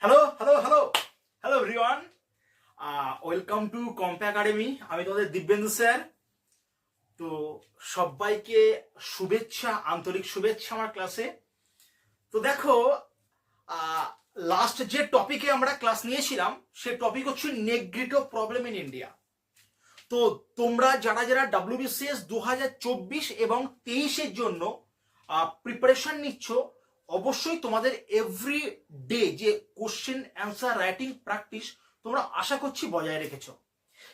Hello hello hello hello everyone, welcome to কম্পে academy. আমি তোমাদের দিব্যেন্দু স্যার। তো সবাইকে শুভেচ্ছা, আন্তরিক শুভেচ্ছা আমার ক্লাসে। তো দেখো, লাস্ট যে টপিকে আমরা ক্লাস নিয়েছিলাম সেই টপিক হচ্ছে নেগ্রিটো প্রবলেম ইন ইন্ডিয়া। তো তোমরা যারা যারা ডাব্লিউবিসিএস 2024 এবং 23-এর জন্য প্রিপারেশন নিচ্ছ, অবশ্যই তোমাদের এভরি ডে যে কোশ্চেন অ্যান্সার রাইটিং প্র্যাকটিস তোমরা আশা করছি বজায় রেখেছো।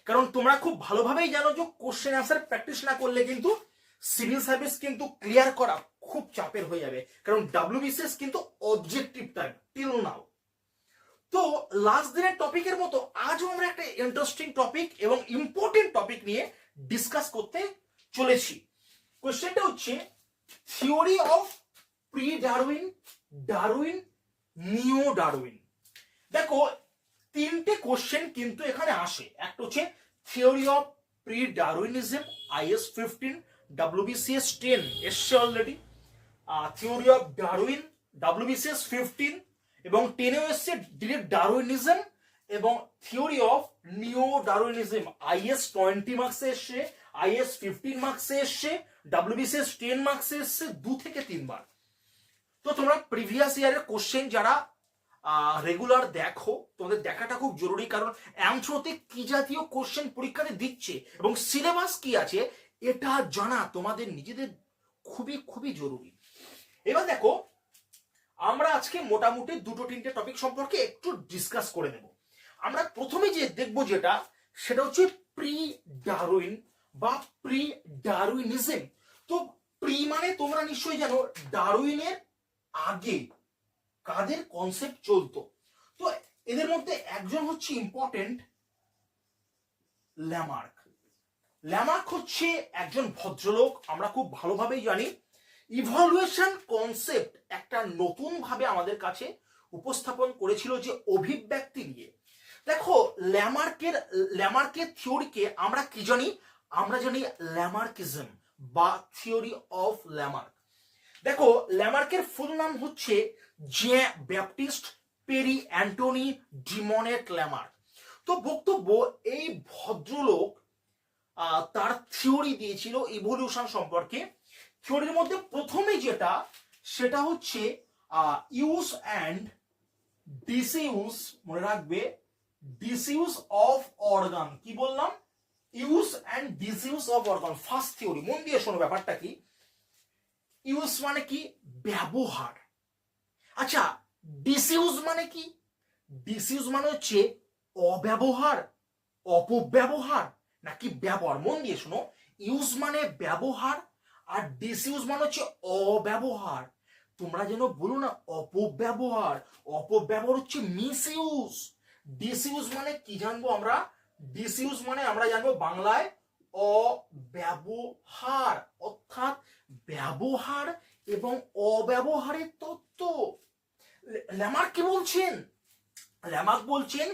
কারণ তোমরা খুব ভালোভাবেই জানো যে কোশ্চেন অ্যান্সার প্র্যাকটিস না করলে কিন্তু সিভিল সার্ভিস কিন্তু ক্লিয়ার করা খুব চাপের হয়ে যাবে। কারণ ডাব্লিউবিসিএস কিন্তু অবজেক্টিভ টাইপ টিল নাও। তো লাস্ট দিনের টপিকের মতো আজও আমরা একটা ইন্টারেস্টিং টপিক এবং ইম্পর্টেন্ট টপিক নিয়ে ডিসকাস করতে চলেছি। কোশ্চেনটা হচ্ছে theory of pre Darwin, Darwin, নিও ডারউইন। দেখো, তিনটে কোশ্চেন কিন্তু এখানে আসে। একটা হচ্ছে theory of pre Darwinism, IS 15, WBCS 10 এসছে already. Theory of Darwin, WBCS 15 এবং 10এও এসছে ডিরেক্ট ডারউইনিজম, এবং থিওরি অফ নিও ডারউইনিজম IS 20 মার্কসে এসছে, IS 15 মার্কসে এসছে, WBCS 10 মার্কসে এসছে 2 থেকে 3 বার। তো তোমরা প্রিভিয়াস ইয়ারের কোশ্চেন যারা রেগুলার দেখো, তোমাদের দেখাটা খুব জরুরি। কারণ অ্যান্থ্রোতে কি জাতীয় কোশ্চেন পরীক্ষাতে দিচ্ছে এবং সিলেবাস কি আছে এটা জানা তোমাদের নিজেদের খুবই খুবই জরুরি। এবার দেখো, আমরা আজকে মোটামুটি দুটো তিনটে টপিক সম্পর্কে একটু ডিসকাস করে নেব। আমরা প্রথমে যে দেখবো সেটা হচ্ছে প্রি ডারউইন বা প্রি ডারউইনিজম। তো প্রি মানে তোমরা নিশ্চয়ই জানো ডারউইনের আগে কাদের কনসেপ্ট চলতো। তো এদের মধ্যে একজন হচ্ছে ইম্পর্টেন্ট ল্যামার্ক। ল্যামার্ক হচ্ছে একজন ভদ্রলোক, আমরা খুব ভালোভাবেই জানি। ইভালুয়েশন কনসেপ্ট একটা নতুন ভাবে আমাদের কাছে উপস্থাপন করেছিল, যে অভিব্যক্তি নিয়ে। দেখো, ল্যামার্কের থিওরিকে আমরা কি জানি? আমরা জানি ল্যামার্কিজম বা থিওরি অফ ল্যামার্ক। দেখো, ল্যামার্কের ফুল নাম হচ্ছে J Baptiste Pierre Antoine de Monet Lamarck. তো বক্তব্য, এই ভদ্রলোক তার থিওরি দিয়েছিল ইভলিউশন সম্পর্কে। থিওরির মধ্যে প্রথমে সেটা হচ্ছে ইউজ অ্যান্ড ডিসইউজ, মনে রাখবে, ডিসইউজ অফ অর্গান। কি বললাম? Use and disuse of organ. First theory, মন দিয়ে শোনো ব্যাপারটা কি। ইউজ মানে কি? ব্যবহার। আচ্ছা, ডিসইউজ মানে কি? ডিসইউজ মানে হচ্ছে অব্যবহার, অপব্যবহার নাকি ব্যবহার। মন দিয়ে শোনো, ইউজ মানে ব্যবহার আর ডিসইউজ মানে হচ্ছে অব্যবহার। তোমরা যেন বলো না অপব্যবহার। অপব্যবহার হচ্ছে মিস ইউজ। ডিসইউজ মানে কি জানবো আমরা? ডিসইউজ মানে আমরা জানবো বাংলায় অব্যবহার, অর্থাৎ ব্যবহার এবং অব্যবহারের তত্ত্ব। ল্যামার্ক কি বলছেন? ল্যামার্ক বলছেন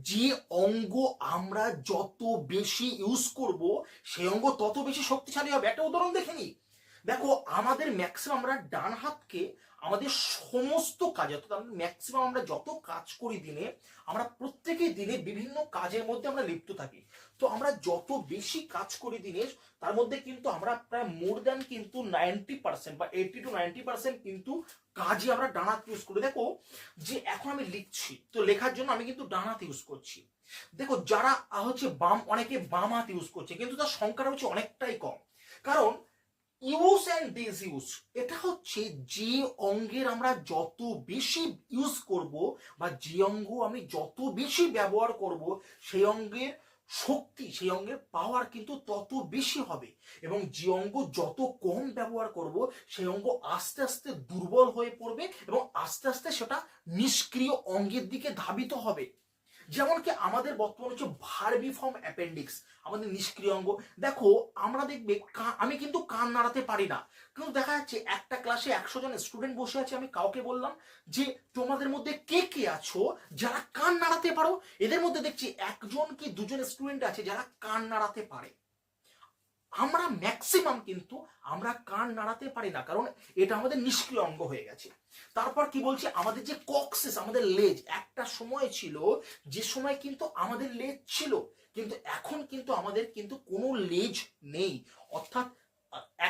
যে অঙ্গ আমরা যত বেশি ইউজ করব সেই অঙ্গ তত বেশি শক্তিশালী হবে। একটা উদাহরণ দেখে নি। দেখো, আমাদের ম্যাক্সিমাম আমরা ডান হাতকে আমাদের সমস্ত কাজে, অর্থাৎ ম্যাক্সিমাম আমরা যত কাজ করি দিনে, আমরা প্রত্যেকেই দিনে বিভিন্ন কাজের মধ্যে আমরা লিপ্ত থাকি। তো আমরা যত বেশি কাজ করি দিনে, তার মধ্যে কিন্তু আমরা প্রায় মোর দ্যান কিন্তু 90% বা 80 to 90% কিন্তু কাজে আমরা ডান হাত ইউজ করি। দেখো, যে এখন আমি লিখছি, তো লেখার জন্য আমি কিন্তু ডান হাত ইউজ করছি। দেখো, যারা হচ্ছে অনেকে বাম হাত ইউজ করছে, কিন্তু তার সংখ্যাটা হচ্ছে অনেকটাই কম। কারণ ইউজ অ্যান্ড ডিসইউজ এটা হচ্ছে যে অঙ্গের আমরা যত বেশি ইউজ করব বা যে অঙ্গ আমি যত বেশি ব্যবহার করব, সেই অঙ্গের শক্তি, সেই অঙ্গের পাওয়ার কিন্তু তত বেশি হবে। এবং যে অঙ্গ যত কম ব্যবহার করব, সেই অঙ্গ আস্তে আস্তে দুর্বল হয়ে পড়বে এবং আস্তে আস্তে সেটা নিষ্ক্রিয় অঙ্গের দিকে ধাবিত হবে। যেমন কি আমাদের বর্তমান হচ্ছে ভার্বিফর্ম অ্যাপেন্ডিক্স, আমাদের নিষ্ক্রিয় অঙ্গ। দেখো, আমরা দেখবে আমি কিন্তু কান নাড়াতে পারি না, কিন্তু দেখা যাচ্ছে একটা ক্লাসে 100 জন স্টুডেন্ট বসে আছে, আমি কাউকে বললাম যে তোমাদের মধ্যে কে কে আছো যারা কান নাড়াতে পারো, এদের মধ্যে দেখছি একজন কি দুজন স্টুডেন্ট আছে যারা কান নাড়াতে পারে। আমরা ম্যাক্সিমাম কিন্তু আমরা কান নাড়াতে পারি না, কারণ এটা আমাদের নিষ্ক্রিয় অঙ্গ হয়ে গেছে। তারপর কি বলছি, আমাদের যে কক্সিস, আমাদের লেজ, একটা সময় ছিল যে সময় কিন্তু আমাদের লেজ ছিল, কিন্তু এখন কিন্তু আমাদের কিন্তু কোনো লেজ নেই। অর্থাৎ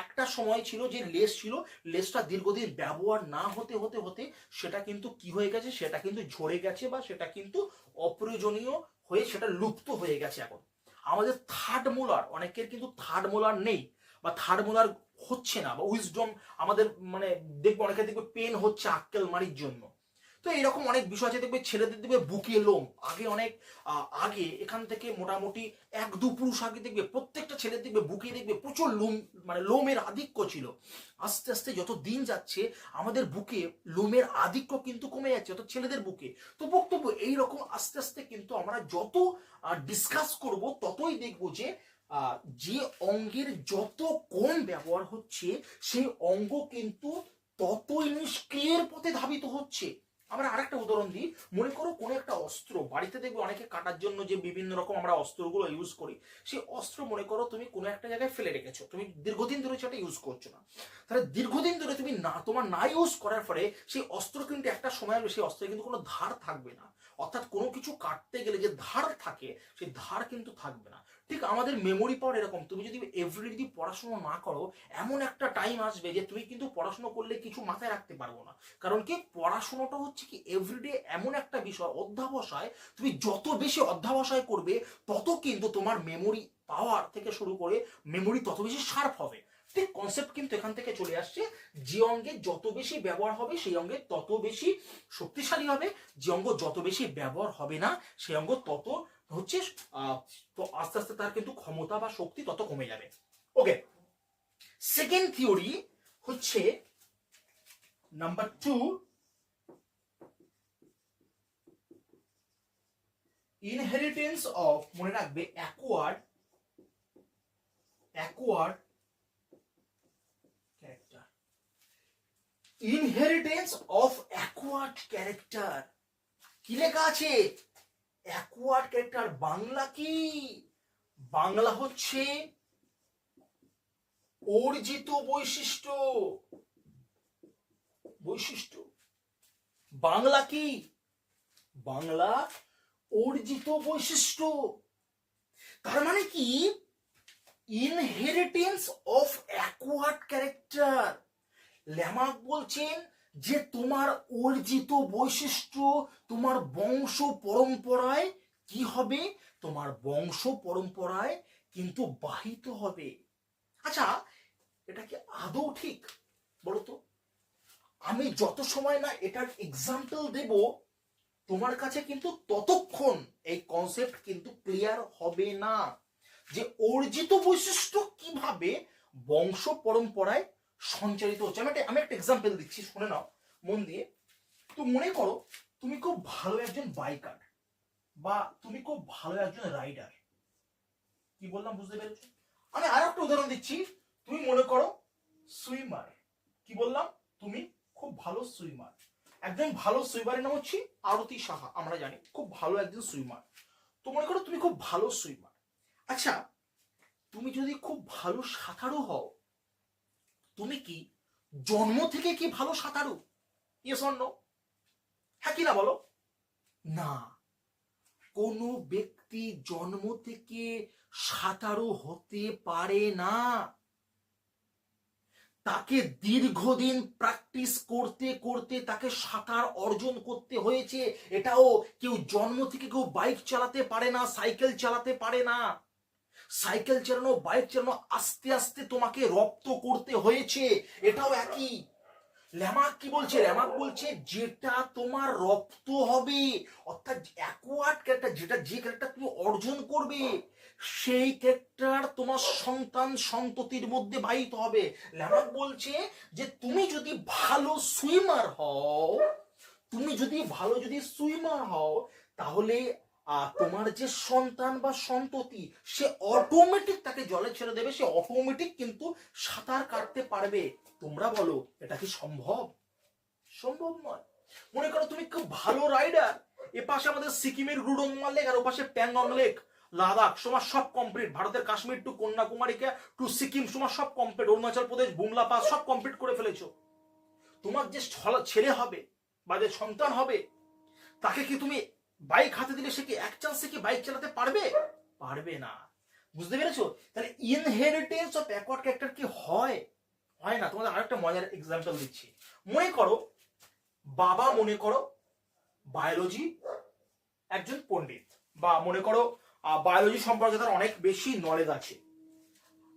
একটা সময় ছিল যে লেজ ছিল, লেজটা দীর্ঘদিন ব্যবহার না হতে হতে হতে সেটা কিন্তু কি হয়ে গেছে, সেটা কিন্তু ঝরে গেছে, বা সেটা কিন্তু অপ্রয়োজনীয় হয়ে সেটা লুপ্ত হয়ে গেছে। এখন আমাদের থার্ড মোলার, অনেকের কিন্তু থার্ড মোলার নেই বা থার্ড মোলার হচ্ছে না, বা উইজডম আমাদের মানে দেখবো অনেকে দেখবে পেন হচ্ছে আক্কেল মারির জন্য। তো এরকম অনেক বিষয় আছে, দেখবে ছেলেদের দেখবে বুকে লোম, আগে অনেক আগে এখান থেকে মোটামুটি 1-2 পুরুষ আগে দেখবে প্রত্যেকটা ছেলে দেখবে বুকে দেখবে প্রচুর লোম, মানে লোমের আধিক্য ছিল। আস্তে আস্তে যত দিন যাচ্ছে আমাদের বুকে লোমের আধিক্য কিন্তু কমে যাচ্ছে, অর্থাৎ ছেলেদের বুকে। তো বক্তব্য এইরকম আস্তে আস্তে কিন্তু আমরা যত ডিসকাস করব ততই দেখবো যে যে অঙ্গের যত কম ব্যবহার হচ্ছে সেই অঙ্গ কিন্তু ততই নিষ্ক্রিয়ের পথে ধাবিত হচ্ছে। আমরা আরেকটা উদাহরণ দিই, মনে করো কোনো একটা অস্ত্র, বাড়িতে দেখবে অনেকে কাটার জন্য যে বিভিন্ন রকম আমরা অস্ত্রগুলো ইউজ করি, সেই অস্ত্র মনে করো তুমি কোনো একটা জায়গায় ফেলে রেখেছো, তুমি দীর্ঘদিন ধরে সেটা ইউজ করছো না। তাহলে দীর্ঘদিন ধরে তুমি না, তোমার না ইউজ করার ফলে সেই অস্ত্র কিন্তু একটা সময় আসবে সেই অস্ত্রে কিন্তু কোনো ধার থাকবে না। অর্থাৎ কোনো কিছু কাটতে গেলে যে ধার থাকে সেই ধার কিন্তু থাকবে না। ঠিক আমাদের মেমোরি পাওয়ার এরকম, তুমি যদি এভরিডে যদি পড়াশোনা না করো, এমন একটা টাইম আসবে যে তুমি কিন্তু পড়াশোনা করলে কিছু মাথায় রাখতে পারবো না। কারণ কি, পড়াশোনাটা হচ্ছে কি এভরিডে এমন একটা বিষয়, অধ্যাবসায়, তুমি যত বেশি অধ্যাবসায় করবে তত কিন্তু তোমার মেমোরি পাওয়ার থেকে শুরু করে মেমোরি তত বেশি শার্প হবে। ঠিক কনসেপ্ট কিন্তু এখান থেকে চলে আসছে, যে অঙ্গে যত বেশি ব্যবহার হবে সেই অঙ্গে তত বেশি শক্তিশালী হবে, যে অঙ্গ যত বেশি ব্যবহার হবে না সেই অঙ্গ তত হচ্ছে তো আস্তে আস্তে তার কিন্তু ক্ষমতা বা শক্তি তত কমে যাবে। ওকে, সেকেন্ড থিওরি হচ্ছে নাম্বার 2, ইনহেরিটেন্স অফ, মনে রাখবে, acquired character. Inheritance of acquired character, কি লেখা আছে? Acquired character. বাংলা কি? বাংলা হচ্ছে অর্জিত বৈশিষ্ট্য। বাংলা কি? বাংলা অর্জিত বৈশিষ্ট্য। তার মানে কি, inheritance of acquired character. Lamarck বলছেন যে তোমার অর্জিত বৈশিষ্ট্য তোমার বংশ পরম্পরায় কি হবে, তোমার বংশ পরম্পরায় কিন্তু বাহিত হবে। আচ্ছা, এটা কি আদৌ ঠিক বলতো? আমি যত সময় না এটার এক্সাম্পল দেব তোমার কাছে কিন্তু ততক্ষণ এই কনসেপ্ট কিন্তু ক্লিয়ার হবে না যে অর্জিত বৈশিষ্ট্য কিভাবে বংশ পরম্পরায় সঞ্চারিত হচ্ছে। আমি একটা এক্সাম্পল দিচ্ছি, শুনে নাও মন দিয়ে। তো মনে করো তুমি খুব ভালো একজন বাইকার, বা তুমি খুব ভালো একজন রাইডার। কি বললাম বুঝতে পেরেছো? আমি আর একটা উদাহরণ দিচ্ছি, তুমি মনে করো সুইমার। কি বললাম? তুমি খুব ভালো সুইমার। একজন ভালো সুইমারের নাম হচ্ছে আরতি সাহা, আমরা জানি খুব ভালো একজন সুইমার। তো মনে করো তুমি খুব ভালো সুইমার। আচ্ছা, তুমি যদি খুব ভালো সাঁতারু হও, তুমি কি জন্ম থেকে কি ভালো সাঁতারু? Yes or no? হ্যাঁ কি না বলো? না, কোনো ব্যক্তি জন্ম থেকে সাঁতারু হতে পারে না। তাকে দীর্ঘদিন প্র্যাকটিস করতে করতে তাকে সাঁতার অর্জন করতে হয়েছে। এটাও কেউ জন্ম থেকে কেউ বাইক চালাতে পারে না, সাইকেল চালাতে পারে না। সাইকেল চালানো, বাইক চালানো আস্তে আস্তে তোমাকে রপ্ত করতে হয়েছে। এটাও একই। ল্যামার্ক কি বলছে? ল্যামার্ক বলছে যেটা তোমার রপ্ত হবে, অর্থাৎ অ্যাকোয়ার্ড ক্যারেক্টার, যেটা যে ক্যারেক্টার তুমি অর্জন করবে সেই ক্যারেক্টার তোমার সন্তান সন্ততির মধ্যে বাহিত হবে। ল্যামার্ক বলছে যে তুমি যদি ভালো সুইমার হও, তাহলে তোমার যে সন্তান বা সন্ততি সে অটোমেটিক তাকে জলে ছেড়ে দেবে, সে অটোমেটিক কিন্তু সাঁতার কাটতে পারবে। তোমরা বলো এটা কি সম্ভব? সম্ভব নয়। মনে করো তুমি খুব ভালো রাইডার, এ পাশে আমাদের সিকিমের রুডং লেক আর ও পাশে প্যাংগং লেক, লাদাখ তোমার সব কমপ্লিট, ভারতের কাশ্মীর টু কন্যাকুমারীকে টু সিকিম তোমার সব কমপ্লিট, অরুণাচল প্রদেশ বুমলা পাস সব কমপ্লিট করে ফেলেছো। তোমার যে ছেলে হবে বা যে সন্তান হবে তাকে কি তুমি বাইক হাতে দিলে সে কি এক চান্সে কি বাইক চালাতে পারবে? পারবে না। বুঝতে পেরেছো? তাহলে ইনহেরিটেন্স অফ ব্যাকওয়ার্ড ক্যারেক্টার কি হয়? হয় না। তোমাদের আরেকটা মজার এক্সাম্পল দিচ্ছি। মনে করো বাবা মনে করো বায়োলজি একজন পণ্ডিত, বা মনে করো বায়োলজি সম্পর্কে তার অনেক বেশি নলেজ আছে।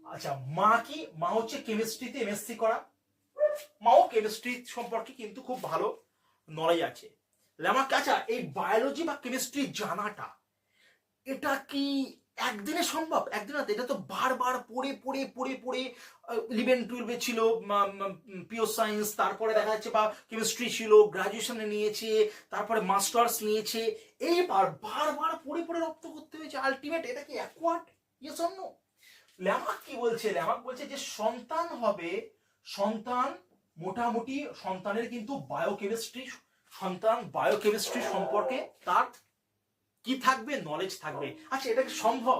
আচ্ছা, মা হচ্ছে কেমিস্ট্রিতে এমএসসি করা, মাও কেমিস্ট্রি সম্পর্কে কিন্তু খুব ভালো নলেজ আছে। আচ্ছা, এই বায়োলজি বা কেমিস্ট্রি জানাটা এটা কি একদিনে সম্ভব? একদিন না, এটা তো বারবার পড়ে পড়ে পড়ে পড়ে 11-12 ছিল পিওর সায়েন্স, তারপরে দেখা যাচ্ছে বা কেমিস্ট্রি ছিল, গ্রাজুয়েশনে নিয়েছে, তারপরে মাস্টার্স নিয়েছে, এইবার বারবার পড়ে পড়ে রপ্ত করতে হয়েছে। আলটিমেট এটা কি acquired? Yes or no? Lamarck কি বলছে? ল্যামার্ক বলছে যে সন্তান হবে, সন্তান মোটামুটি সন্তানের কিন্তু বায়োকেমিস্ট্রি সম্পর্কে তার কি থাকবে? নলেজ থাকবে। আচ্ছা, এটা কি সম্ভব?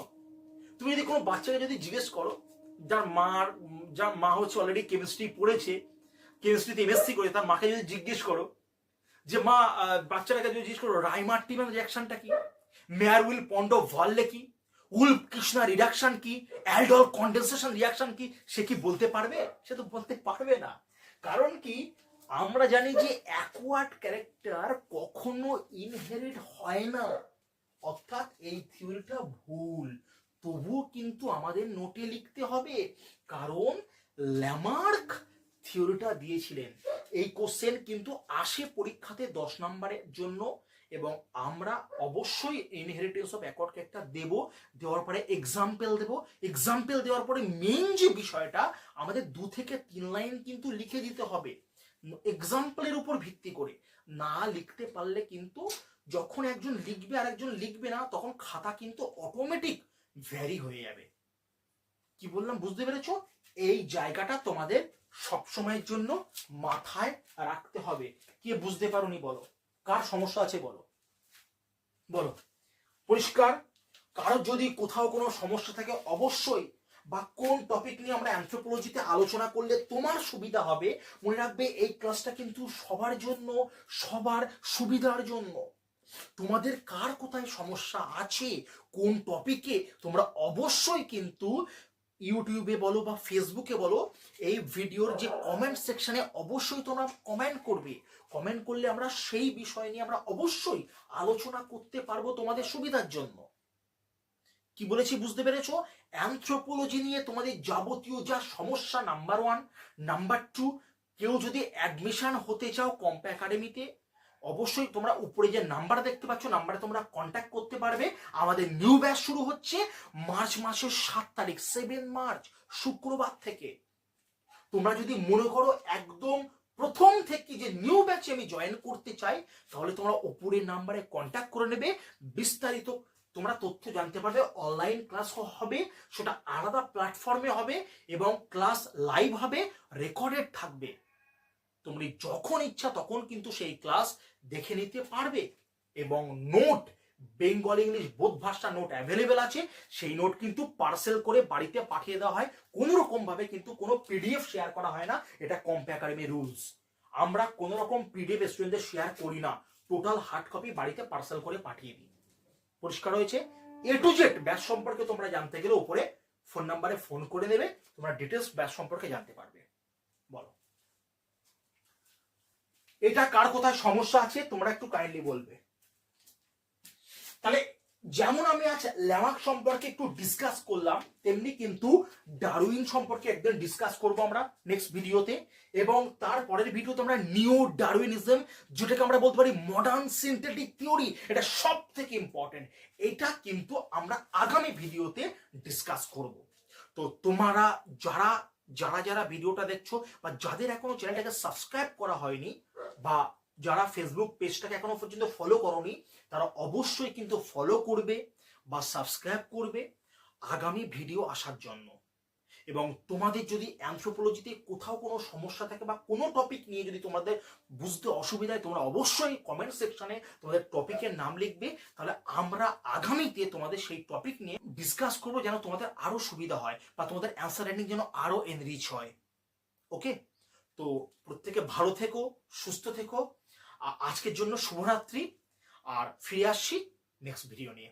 তুমি যদি কোনো বাচ্চাকে যদি জিজ্ঞেস করো, যার মা হচ্ছে অলরেডি কেমিস্ট্রি পড়েছে, কেমিস্ট্রিতে এমএসসি করে, তার মাকে যদি জিজ্ঞেস করো যে মা, বাচ্চাটাকে যদি জিজ্ঞেস করো রাইমার্টিমান রিঅ্যাকশনটা কি, মেয়ারউইল পন্ডো ভার্লে কি, উলফ কৃষ্ণা রিডাকশন কি, অ্যালডল কন্ডেনসেশন রিঅ্যাকশন কি, সে কি বলতে পারবে? সে তো বলতে পারবে না। কারণ কি, আমরা জানি যে অ্যাকোয়ার্ড ক্যারেক্টার কখনো ইনহেরিট হয় না, অর্থাৎ এই থিওরিটা ভুল। তবুও কিন্তু আমাদের নোটে লিখতে হবে, কারণ ল্যামার্ক থিওরিটা দিয়েছিলেন। এই কোশ্চেন কিন্তু আসে পরীক্ষাতে 10 নম্বরের জন্য, এবং আমরা অবশ্যই ইনহেরিটেন্স অফ অ্যাকোয়ার্ড ক্যারেক্টার দেব। দেওয়ার পরে এক্সাম্পল দেব, এক্সাম্পল দেওয়ার পরে মেইন যে বিষয়টা আমাদের 2 থেকে 3 লাইন কিন্তু লিখে দিতে হবে এক্সাম্পলের উপর ভিত্তি করে। না লিখতে পারলে কিন্তু যখন একজন লিখবে আর একজন লিখবে না, তখন খাতা কিন্তু অটোমেটিক ভ্যারি হয়ে যাবে। কি বললাম বুঝতে পেরেছো? এই জায়গাটা তোমাদের সব সময়ের জন্য মাথায় রাখতে হবে। কে বুঝতে পারোনি বলো? কার সমস্যা আছে বলো? বলো, পরিষ্কার? কারোর যদি কোথাও কোনো সমস্যা থাকে অবশ্যই, বা কোন টপিক নিয়ে আমরা অ্যানথ্রোপোলজিতে আলোচনা করলে তোমার সুবিধা হবে, মনে রাখবে এই ক্লাসটা কিন্তু সবার জন্য, সবার সুবিধার জন্য। তোমাদের কার কোথায় সমস্যা আছে, কোন টপিকে, তোমরা অবশ্যই কিন্তু ইউটিউবে বলো বা ফেসবুকে বলো, এই ভিডিওর যে কমেন্ট সেকশনে অবশ্যই তোমরা কমেন্ট করবে। কমেন্ট করলে আমরা সেই বিষয় নিয়ে আমরা অবশ্যই আলোচনা করতে পারবো তোমাদের সুবিধার জন্য। কি বলেছি বুঝতে পেরেছো? অ্যানথ্রোপোলজি নিয়ে তোমাদের যাবতীয় যা সমস্যা, নাম্বার 1, নাম্বার 2, কেউ যদি অ্যাডমিশন হতে চাও কম্পা একাডেমিতে, অবশ্যই তোমরা উপরে যে নাম্বার দেখতে পাচ্ছ, নাম্বারে তোমরা কন্ট্যাক্ট করতে পারবে। আমাদের নিউ ব্যাচ শুরু হচ্ছে মার্চ মাসের 7 তারিখ, 7 মার্চ শুক্রবার থেকে। তোমরা যদি মনে করো একদম প্রথম থেকে যে নিউ ব্যাচে আমি জয়েন করতে চাই, তাহলে তোমরা উপরের নাম্বারে কন্ট্যাক্ট করে নেবে। বিস্তারিত তোমরা তথ্য জানতে পারবে। অনলাইন ক্লাস হবে, সেটা আলাদা প্ল্যাটফর্মে হবে, এবং ক্লাস লাইভ হবে, রেকর্ডেড থাকবে। তোমরা যখন ইচ্ছা তখন কিন্তু সেই ক্লাস দেখে নিতে পারবে। এবং নোট, বেঙ্গল ইংলিশ বোধ ভাষা নোট অ্যাভেলেবেল আছে। সেই নোট কিন্তু পার্সেল করে বাড়িতে পাঠিয়ে দেওয়া হয়, কোনো রকম ভাবে কিন্তু কোনো পিডিএফ শেয়ার করা হয় না। এটা কম্পা একাডেমি রুলস। আমরা কোনো রকম পিডিএফ স্টুডেন্টদের শেয়ার করি না, টোটাল হার্ড কপি বাড়িতে পার্সেল করে পাঠিয়ে দিই। পরিষ্কার হয়েছে? এ টু জেড ব্যাচ সম্পর্কে তোমরা জানতে গেলে উপরে ফোন নাম্বারে ফোন করে নেবে, তোমরা ডিটেলস ব্যাচ সম্পর্কে জানতে পারবে। বলো, এটা কার কোথায় সমস্যা আছে তোমরা একটু কাইন্ডলি বলবে। তাহলে যেমন আমি আজ ল্যামার্ক সম্পর্কে একটু ডিসকাস করলাম, তেমনি কিন্তু ডারউইন সম্পর্কে একদম ডিসকাস করব আমরা নেক্সট ভিডিওতে। এবং তারপরের ভিডিওতে আমরা নিও ডারউইনিজম, যেটাকে আমরা বলতে পারি মডার্ন সিনথেটিক থিওরি, এটা সব থেকে ইম্পর্টেন্ট। এটা কিন্তু আমরা আগামী ভিডিওতে ডিসকাস করব। তো তোমরা যারা যারা যারা ভিডিওটা দেখছো, বা যাদের এখনো চ্যানেলটাকে সাবস্ক্রাইব করা হয়নি, বা যারা ফেসবুক পেজটাকে এখনো পর্যন্ত ফলো করোনি, তারা অবশ্যই কিন্তু ফলো করবে বা সাবস্ক্রাইব করবে আগামী ভিডিও আসার জন্য। এবং তোমাদের যদি অ্যানথ্রোপোলজিতে কোথাও কোনো সমস্যা থাকে বা কোনো টপিক নিয়ে যদি তোমাদের বুঝতে অসুবিধা হয়, তোমরা অবশ্যই কমেন্ট সেকশনে তোমাদের টপিকের নাম লিখবে। তাহলে আমরা আগামীতে তোমাদের সেই টপিক নিয়ে ডিসকাস করবো, যেন তোমাদের আরো সুবিধা হয় বা তোমাদের অ্যান্সার রাইটিং যেন আরো এনরিচ হয়। ওকে, তো প্রত্যেকে ভালো থেকো, সুস্থ থেকো। আজকের জন্য শুভরাত্রি, আর ফিরে আসছি নেক্সট ভিডিও নিয়ে।